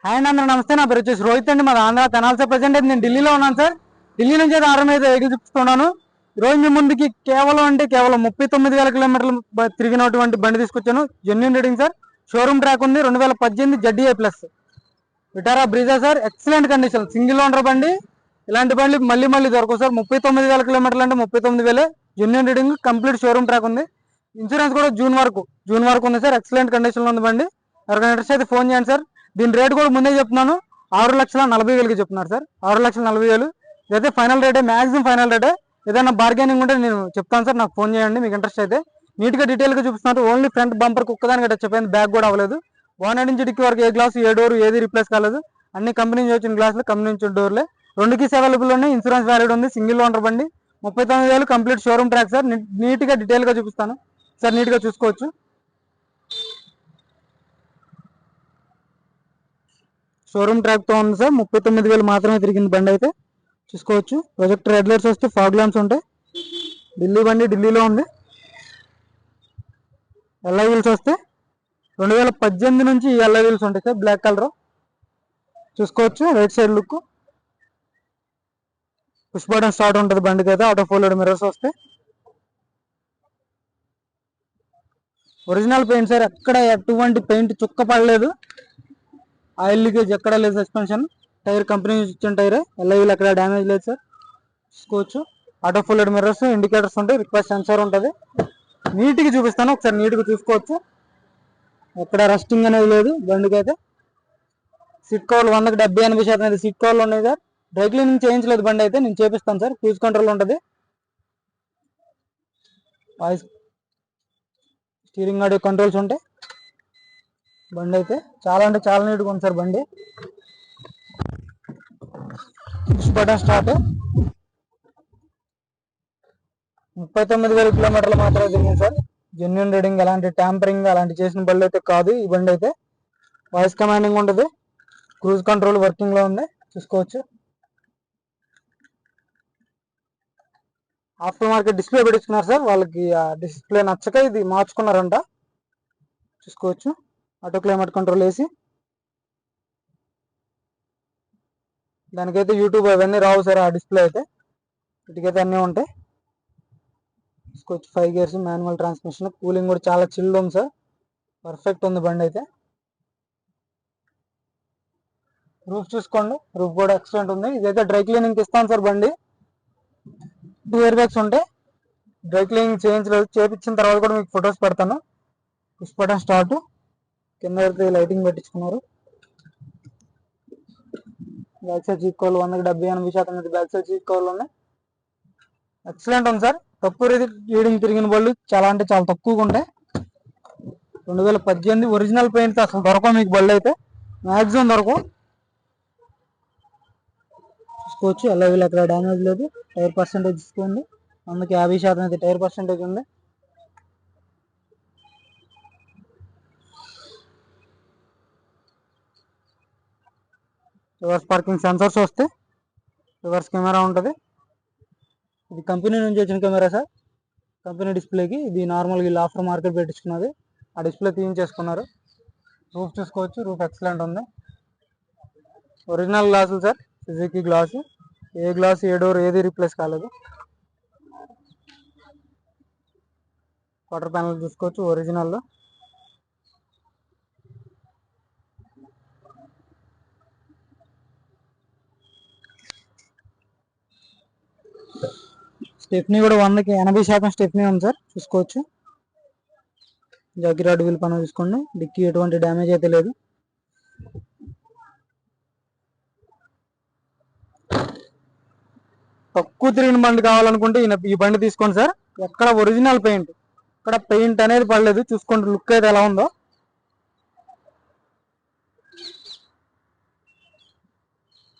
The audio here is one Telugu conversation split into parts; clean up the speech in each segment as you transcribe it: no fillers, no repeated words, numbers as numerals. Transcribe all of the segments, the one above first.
హాయ్ అండి, అందరూ నమస్తే. నా పేరు వచ్చేసి రోహిత్ అండి. మాది ఆంధ్ర తెనాలి. ప్రజెంట్ అయితే నేను ఢిల్లీలో ఉన్నాను సార్. ఢిల్లీ నుంచి అయితే ఆరు మీద వెహికల్ చూపిస్తున్నాను. ఈరోజు మీ ముందుకి కేవలం 39,000 కిలోమీటర్లు తిరిగినటువంటి బండి తీసుకొచ్చాను. Genuine reading sir. Showroom track ఉంది. 2018 ZDI plus Vitara Brezza sir. Excellent condition, single owner బండి. ఇలాంటి బండి మళ్ళీ మళ్ళీ దొరకవు సార్. 39,000 కిలోమీటర్లు అంటే 39,000. Genuine reading, complete showroom track ఉంది. ఇన్సూరెన్స్ కూడా జూన్ వరకు ఉంది సార్. ఎక్సలెంట్ కండిషన్ లో ఉంది బండి. ఎవరికైనా ఇంట్రెస్ట్ అయితే ఫోన్ చేయండి సార్. దీని రేట్ కూడా ముందే చెప్తున్నాను, 6,40,000కి చెప్తున్నారు సార్. 6,40,000 ఇదైతే ఫైనల్ రేటే, మాక్సిమం ఫైనల్ రేటే. ఏదైనా బార్గెనింగ్ ఉంటే నేను చెప్తాను సార్, నాకు ఫోన్ చేయండి మీకు ఇంట్రెస్ట్ అయితే. నీట్ గా డీటెయిల్ గా చూపిస్తున్నారు. ఓన్లీ ఫ్రంట్ బంపర్ కుక్కదానికి గట్రా చెప్పేది, బ్యాక్ కూడా అవ్వలేదు. 1 నుంచి డిక్కి వరకు ఏ గ్లాస్ ఏ డోర్ ఏది రిప్లేస్ కాలేదు. అన్ని కంపెనీ నుంచి వచ్చిన గ్లాసులు, కంపెనీ నుంచి డోర్లే. 2 కీస్ అవైలబుల్ ఉన్నాయి. ఇన్సూరెన్స్ వ్యాలిడ్ ఉంది. సింగిల్ ఓనర్ బండి. 39,000 complete showroom track sir. Neat గా డీటెయిల్ గా చూపిస్తాను సార్, నీట్ గా చూసుకోవచ్చు. షోరూమ్ ట్రాక్ తో ఉంది సార్. 39,000 మాత్రమే తిరిగింది బండి అయితే చూసుకోవచ్చు. ప్రొజెక్టర్ హెడ్ లైట్స్ వస్తే ఫాగ్ ల్యాంప్స్ ఉంటాయి. ఢిల్లీ బండి, ఢిల్లీలో ఉంది. ఎల్ఐ వీల్స్ వస్తే 2018 నుంచి ఈ ఎల్ఐ వీల్స్ ఉంటాయి సార్, బ్లాక్ కలర్ చూసుకోవచ్చు. Right side look, push button start ఉంటుంది బండికి అయితే. ఆటో ఫోల్డెడ్ మిర్రర్స్ వస్తే ఒరిజినల్ పెయింట్ సార్. ఎక్కడ ఎటువంటి పెయింట్ చుక్క పడలేదు. ఆయిల్ లీకేజ్ ఎక్కడ లేదు. సస్పెన్షన్ టైర్ కంపెనీ ఇచ్చిన టైర్. ఎల్ఐవీలు ఎక్కడ డ్యామేజ్ లేదు సార్, చూసుకోవచ్చు. ఆటో ఫుల్లెడ్ మిర్రర్స్, ఇండికేటర్స్ ఉంటాయి. రిక్వెస్ట్ సెన్సార్ ఉంటుంది. నీట్గా చూపిస్తాను ఒకసారి, నీట్గా చూసుకోవచ్చు. ఎక్కడ రస్టింగ్ అనేది లేదు బండికి అయితే. సీట్ కవర్లు 100కి 70-80% అనేది సీట్ కవర్లు ఉన్నాయి సార్. డ్రై క్లీనింగ్ చేయించలేదు బండి అయితే, నేను చేపిస్తాను సార్. క్రూజ్ కంట్రోల్ ఉంటుంది. వాయిస్ స్టీరింగ్ ఆడియో కంట్రోల్స్ ఉంటాయి. బండి అయితే చాలా అంటే చాలా నీట్గా ఉంది సార్ బండి. Push button start. 39,000 కిలోమీటర్లు మాత్రమే తిరిగింది సార్. జెన్యున్ రీడింగ్, అలాంటి ట్యాంపరింగ్ అలాంటి చేసిన బండి అయితే కాదు ఈ బండి అయితే. వాయిస్ కమాండింగ్ ఉంటుంది. క్రూజ్ కంట్రోల్ వర్కింగ్ లో ఉంది, చూసుకోవచ్చు. ఆఫ్టర్ మార్కెట్ డిస్ప్లే పెట్టించుకున్నారు సార్. వాళ్ళకి ఆ డిస్ప్లే నచ్చక ఇది మార్చుకున్నారంట, చూసుకోవచ్చు. ఆటో క్లైమేట్ కంట్రోల్ వేసి, దానికైతే యూట్యూబ్ అవన్నీ రావు సార్ ఆ డిస్ప్లే అయితే. వీటికైతే అన్నీ ఉంటాయి, చూసుకోవచ్చు. 5 గేర్స్, మాన్యువల్ ట్రాన్స్మిషన్. కూలింగ్ కూడా చాలా చిల్డ్ ఉంది సార్, పర్ఫెక్ట్ ఉంది బండి అయితే. రూఫ్ చూసుకోండి, రూఫ్ కూడా ఎక్సలెంట్ ఉంది. ఇదైతే డ్రై క్లీనింగ్ ఇస్తాను సార్ బండి. 2 ఇయర్ బ్యాగ్స్ ఉంటాయి. డ్రై క్లీనింగ్ చేయించలేదు, చేయించిన తర్వాత కూడా మీకు ఫొటోస్ పెడతాను. Push button start. కింద అయితే లైటింగ్ పెట్టించుకున్నారు. బ్యాక్ సైడ్ సీట్ కవర్లు 100కి 70-80% బ్యాక్ సైడ్ సీట్ కవర్లు ఉన్నాయి. ఎక్సలెంట్ ఉంది సార్. తక్కువ రీడింగ్ తిరిగిన బళ్ళు చాలా అంటే చాలా తక్కువగా ఉంటాయి. 2018 ఒరిజినల్ పెయింట్ అసలు దొరకవు మీకు బళ్ళు అయితే, మ్యాక్సిమం దొరకవు, చూసుకోవచ్చు. ఎల్ఐవీలు ఎక్కడ డ్యామేజ్ లేదు. టైర్ పర్సెంటేజ్ చూసుకోండి, 100కి 50% అయితే టైర్ పర్సెంటేజ్ ఉంది. రివర్స్ పార్కింగ్ సెన్సర్స్ వస్తే, రివర్స్ కెమెరా ఉంటుంది. ఇది కంపెనీ నుంచి వచ్చిన కెమెరా సార్. కంపెనీ డిస్ప్లేకి ఇది నార్మల్గా వీళ్ళు ఆఫ్టర్ మార్కెట్ పెట్టించుకున్నది. ఆ డిస్ప్లే తీయించేసుకున్నారు. రూఫ్ చూసుకోవచ్చు, రూఫ్ ఎక్సలెంట్ ఉంది. ఒరిజినల్ గ్లాసులు సార్, సుజుకి గ్లాసు. ఏ గ్లాస్ ఏ డోర్ ఏది రీప్లేస్ కాలేదు. క్వార్టర్ ప్యానల్ చూసుకోవచ్చు, ఒరిజినల్. స్టెప్నీ కూడా 100కి 80% స్టెప్నీ ఉంది సార్, చూసుకోవచ్చు. జాకీ వీల్ పని చూసుకోండి. డిక్కీ ఎటువంటి డ్యామేజ్ అయితే లేదు. తక్కువ తిరిగిన బండి కావాలనుకుంటే ఈ బండి తీసుకోండి సార్. ఎక్కడ ఒరిజినల్ పెయింట్, ఇక్కడ పెయింట్ అనేది పడలేదు. చూసుకోండి లుక్ అయితే ఎలా ఉందో.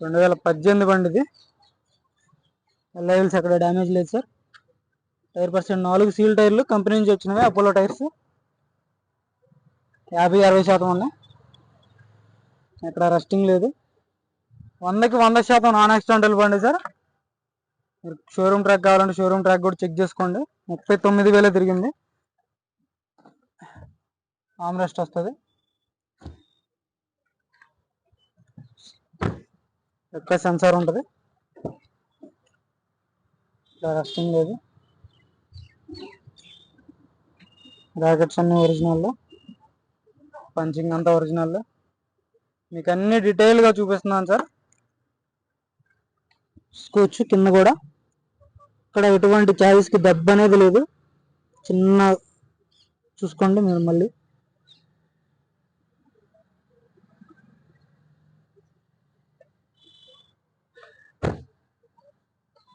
2018 బండి ఇది. ఎల్ఐవిల్స్ ఎక్కడ డ్యామేజ్ లేదు సార్. టైర్ పర్సెంట్ 4 సీల్ టైర్లు, కంపెనీ నుంచి వచ్చినవి అపోలో టైర్స్. 50-60% ఉన్నాయి. ఎక్కడ రస్టింగ్ లేదు. 100కి 100% నాన్ యాక్సిడెంటల్ బండి సార్. షోరూమ్ ట్రాక్ కావాలంటే షోరూమ్ ట్రాక్ కూడా చెక్ చేసుకోండి. 39,000 తిరిగింది. ఆమ్రెస్ట్ వస్తుంది. ఎక్కడ సెన్సార్ ఉంటుంది, ఇలా రస్టింగ్ లేదు. రాకెట్స్ అన్ని ఒరిజినల్, పంచింగ్ అంతా ఒరిజినల్. మీకు అన్ని డీటెయిల్గా చూపిస్తున్నాను సార్. చూసుకోవచ్చు కింద కూడా ఇక్కడ ఎటువంటి ఛాయిస్కి దెబ్బ అనేది లేదు. చిన్న చూసుకోండి మీరు మళ్ళీ.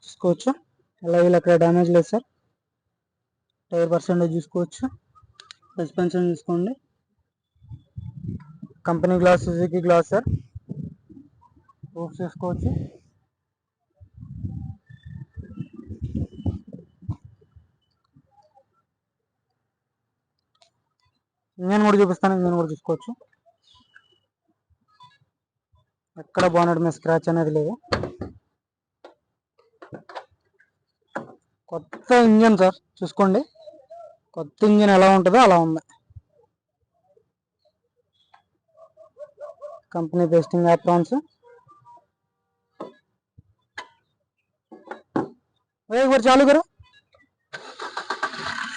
చూసుకోవచ్చు అలాగే అక్కడ డ్యామేజ్ లేదు సార్. టైర్ పర్సెంటేజ్ చూసుకోవచ్చు. సస్పెన్షన్ చూసుకోండి. Company glass, Suzuki glass sir. Roof చూసుకోవచ్చు. ఇంజన్ కూడా చూపిస్తాను, ఇంజన్ కూడా చూసుకోవచ్చు. ఎక్కడ బానెట్ మీద స్క్రాచ్ అనేది లేదు. కొత్త ఇంజన్ సార్, చూసుకోండి. కొత్త ఇంజన్ ఎలా ఉంటుందో అలా ఉంది. Company pasting aprons. చాలు గారు.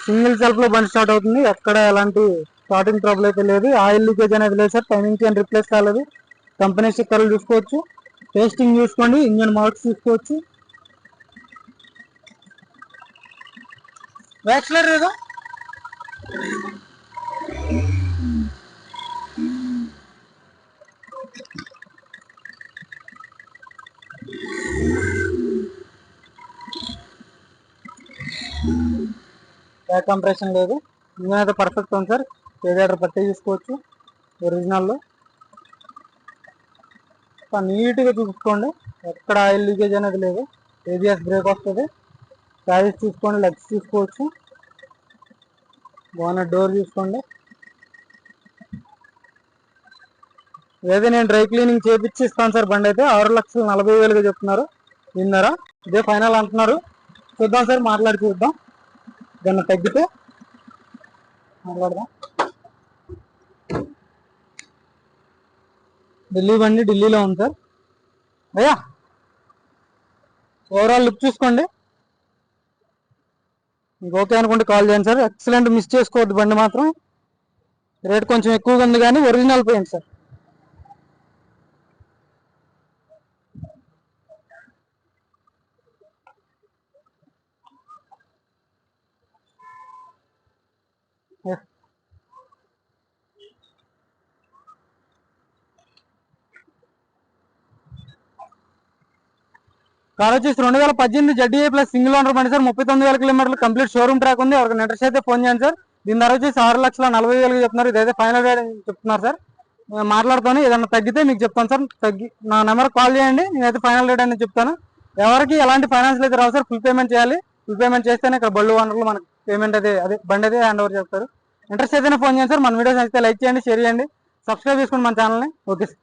సింగిల్ సెల్ఫ్ లో బండి స్టార్ట్ అవుతుంది. ఎక్కడ ఎలాంటి స్టార్టింగ్ ట్రబుల్ అయితే లేదు. ఆయిల్ లీకేజ్ అనేది లేదు సార్. టైమింగ్ చైన్ రిప్లేస్ కాలేదు. కంపెనీ స్టిక్కర్లు చూసుకోవచ్చు. పేస్టింగ్ చూసుకోండి. ఇంజన్ మార్క్స్ చూసుకోవచ్చు. యాక్సిలరేటర్ ఏదో బ్యాక్ కంప్రెషన్ లేదు. ఇంజన్ అయితే పర్ఫెక్ట్ ఉంది సార్. రేడియేటర్ పట్టి చూసుకోవచ్చు ఒరిజినల్లో. నీట్గా చూసుకోండి. ఎక్కడ ఆయిల్ లీకేజ్ అనేది లేదు. ఏబిఎస్ బ్రేక్ వస్తుంది. టైర్స్ చూసుకోండి. లెగ్స్ చూసుకోవచ్చు. బోనెట్ డోర్ చూసుకోండి. ఏదైతే నేను డ్రై క్లీనింగ్ చేపించి ఇస్తాను సార్. బండి అయితే 6,40,000 చెప్తున్నారు. విన్నారా? ఇదే ఫైనల్ అంటున్నారు. చూద్దాం సార్, మాట్లాడి చూద్దాం. దాన్ని తగ్గితే మాట్లాడదాం. ఢిల్లీ బండి ఢిల్లీలో ఉంది సార్. అయ్యా ఓవరాల్ లుక్ చూసుకోండి. మీకు ఓకే అనుకుంటే కాల్ చేయండి సార్. ఎక్సలెంట్, మిస్ చేసుకోవద్దు. బండి మాత్రం రేట్ కొంచెం ఎక్కువగా ఉంది కానీ ఒరిజినల్ పెయింట్ సార్. కార్ వచ్చేసి 2018 ZDI ప్లస్ సింగిల్ ఓనర్ బండి సార్. 39,000 కిలోమీటర్లు కంప్లీట్ షోరూమ్ ట్రాక్ ఉంది. ఎవరికి ఇంట్రెస్ట్ అయితే ఫోన్ చేయండి సార్. దీని ధర వచ్చేసి 6,40,000 చెప్తున్నారు. ఇదైతే ఫైనల్ రేట్ అని చెప్తున్నారు సార్. మాట్లాడుతాను, ఏదన్నా తగ్గితే మీకు చెప్తాను సార్. నా నెంబర్ కాల్ చేయండి, నేనైతే ఫైనల్ రేట్ అని చెప్తాను. ఎవరికి ఎలాంటి ఫైనాన్స్ అయితే రావు సార్. ఫుల్ పేమెంట్ చేయాలి. ఫుల్ పేమెంట్ చేస్తేనే ఇక్కడ బళ్ళు ఓనర్లు మనకు పేమెంట్ అదే బండి అయితే హ్యాండ్ ఓవర్ చేస్తారు. ఇంట్రెస్ట్ అయితేనే ఫోన్ చేయండి సార్. మన వీడియోస్ అయితే లైక్ చేయండి, షేర్ చేయండి, సబ్స్క్రైబ్ చేసుకోండి మన ఛానల్ని. Okay sir.